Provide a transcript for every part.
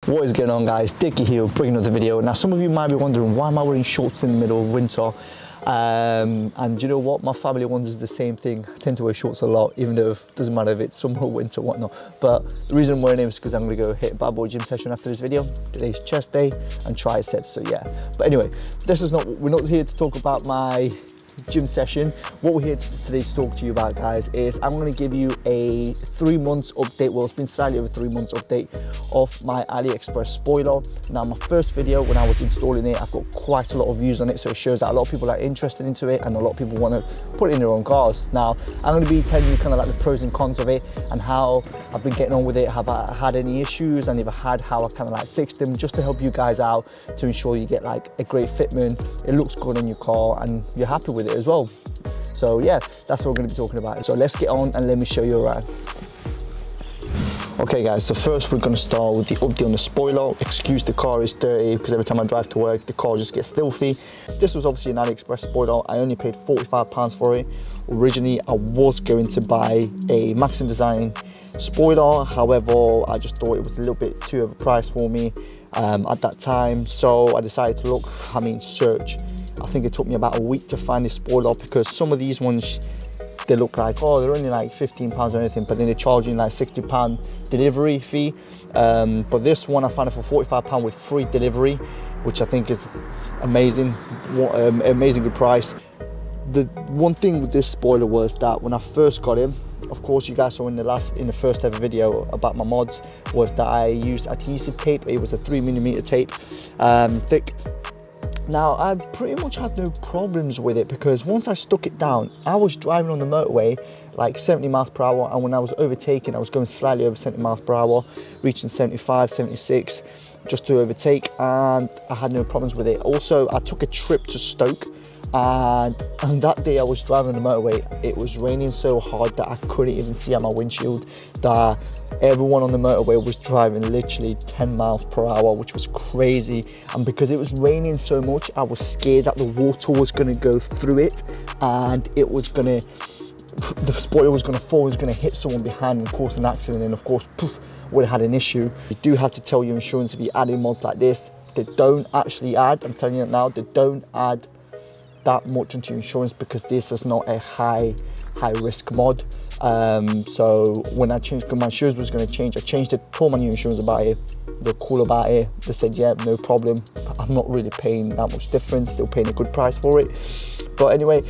What is going on, guys? Dickie here, bringing another video. Now, some of you might be wondering, why am I wearing shorts in the middle of winter? And you know what, my family wonders the same thing. I tend to wear shorts a lot, even though it doesn't matter if it's summer or winter or whatnot. But the reason I'm wearing them is because I'm going to go hit a bad boy gym session after this video. Today's chest day and triceps, so yeah. But anyway, we're not here to talk about my gym session. What we're here today to talk to you about, guys, is I'm going to give you a 3 months update. Well, it's been slightly over 3 months update of my AliExpress spoiler. Now, my first video when I was installing it, I've got quite a lot of views on it, so it shows that a lot of people are interested into it and a lot of people want to put it in their own cars. Now, I'm going to be telling you kind of like the pros and cons of it and how I've been getting on with it. Have I had any issues, and if I had, how I kind of like fixed them, just to help you guys out to ensure you get like a great fitment, it looks good on your car, and you're happy with it as well. So yeah, that's what we're going to be talking about. So let's get on and let me show you around. Okay guys, so first we're going to start with the update on the spoiler. Excuse the car is dirty because every time I drive to work the car just gets filthy. This was obviously an AliExpress spoiler. I only paid £45 for it. Originally I was going to buy a Maxim Design spoiler, however I just thought it was a little bit too overpriced for me at that time, so I decided to search. I think it took me about a week to find this spoiler, because some of these ones, they look like, oh, they're only like £15 or anything, but then they're charging like £60 delivery fee. But this one I found it for £45 with free delivery, which I think is amazing. What amazing good price. The one thing with this spoiler was that when I first got it, of course you guys saw in the first ever video about my mods, was that I used adhesive tape. It was a 3mm tape thick. Now, I pretty much had no problems with it, because once I stuck it down, I was driving on the motorway like 70 miles per hour, and when I was overtaking, I was going slightly over 70 miles per hour, reaching 75, 76, just to overtake, and I had no problems with it. Also, I took a trip to Stoke, and that day I was driving on the motorway. It was raining so hard that I couldn't even see out my windshield, that everyone on the motorway was driving literally 10 miles per hour, which was crazy. And because it was raining so much, I was scared that the water was going to go through it, and the spoiler was going to fall, it was going to hit someone behind and cause an accident, and of course, poof, would have had an issue. You do have to tell your insurance if you're adding mods like this. They don't actually add, I'm telling you that now, they don't add that much into your insurance, because this is not a high risk mod. So when I changed, my insurance was going to change, I changed it, told my new insurance about it. They're cool about it. They said, yeah, no problem. I'm not really paying that much difference, still paying a good price for it. But anyway,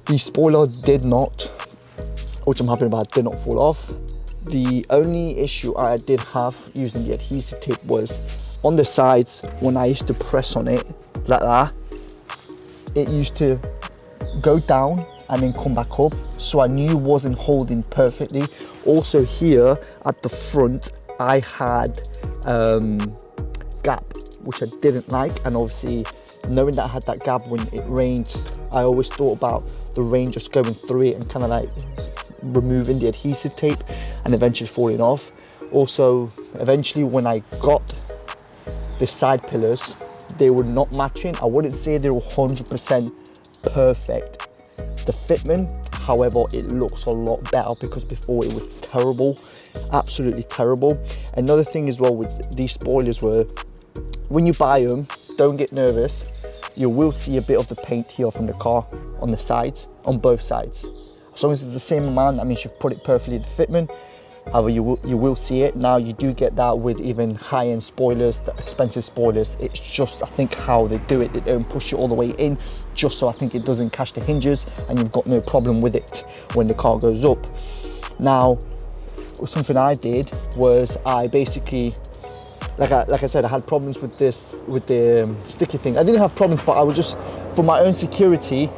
the spoiler did not, which I'm happy about, did not fall off. The only issue I did have using the adhesive tape was on the sides. When I used to press on it like that, it used to go down and then come back up, so I knew it wasn't holding perfectly. Also here at the front, I had gap, which I didn't like, and obviously knowing that I had that gap when it rained, I always thought about the rain just going through it and kind of like removing the adhesive tape and eventually falling off. Also, eventually when I got the side pillars, they were not matching. I wouldn't say they were 100% perfect. The fitment, however, it looks a lot better, because before it was terrible, absolutely terrible. Another thing as well with these spoilers were, when you buy them, don't get nervous, you will see a bit of the paint here from the car on the sides, on both sides. As long as it's the same amount, that means you've put it perfectly in the fitment. However, you will see it. Now, you do get that with even high-end spoilers, the expensive spoilers. It's just, I think, how they do it. They don't push it all the way in, just so I think it doesn't catch the hinges, and you've got no problem with it when the car goes up. Now, something I did was I basically, like I said, I had problems with this, with the sticky thing. I didn't have problems, but I was just, for my own security,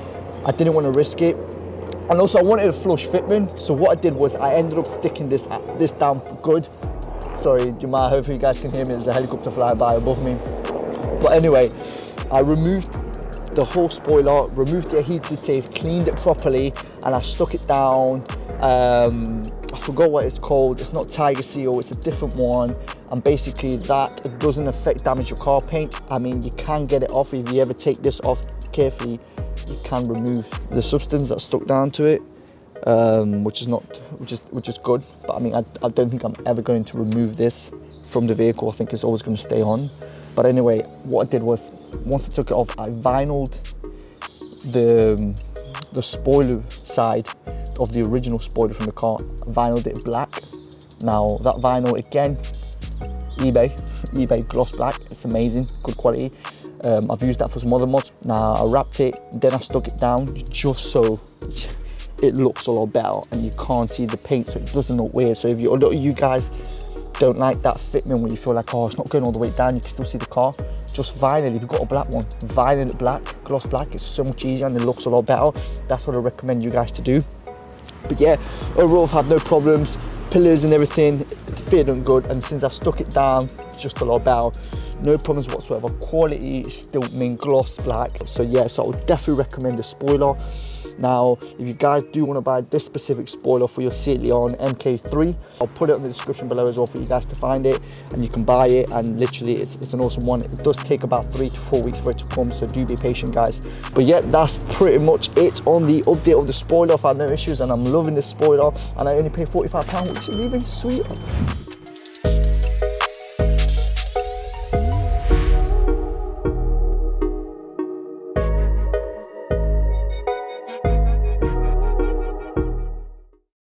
I didn't want to risk it. And also I wanted a flush fitment, so what I did was I ended up sticking this down for good. Sorry, hopefully you guys can hear me, there's a helicopter flying by above me. But anyway, I removed the whole spoiler, removed the adhesive tape, cleaned it properly, and I stuck it down. I forgot what it's called, it's not Tiger Seal, it's a different one. And basically that doesn't damage your car paint. I mean, you can get it off if you ever take this off carefully. You can remove the substance that's stuck down to it, which is good. But I mean, I don't think I'm ever going to remove this from the vehicle, I think it's always going to stay on. But anyway, what I did was, once I took it off, I vinyled the spoiler side of the original spoiler from the car, vinyled it black. Now that vinyl, again, eBay gloss black, it's amazing, good quality. I've used that for some other mods. Now I wrapped it, then I stuck it down just so it looks a lot better and you can't see the paint, so it doesn't look weird. So if you guys don't like that fitment where you feel like, oh, it's not going all the way down, you can still see the car, just vinyl it. If you've got a black one, vinyl it black, gloss black, it's so much easier and it looks a lot better. That's what I recommend you guys to do. But yeah, overall I've had no problems, pillars and everything fit on good, and since I've stuck it down, it's just a lot better. No problems whatsoever, quality still mean gloss black. So yeah, so I would definitely recommend the spoiler. Now, if you guys do want to buy this specific spoiler for your Seat Leon MK3, I'll put it in the description below as well for you guys to find it, and you can buy it, and literally it's an awesome one. It does take about 3 to 4 weeks for it to come, so do be patient, guys. But yeah, that's pretty much it on the update of the spoiler. I've had no issues and I'm loving this spoiler, and I only paid £45, which is even sweeter.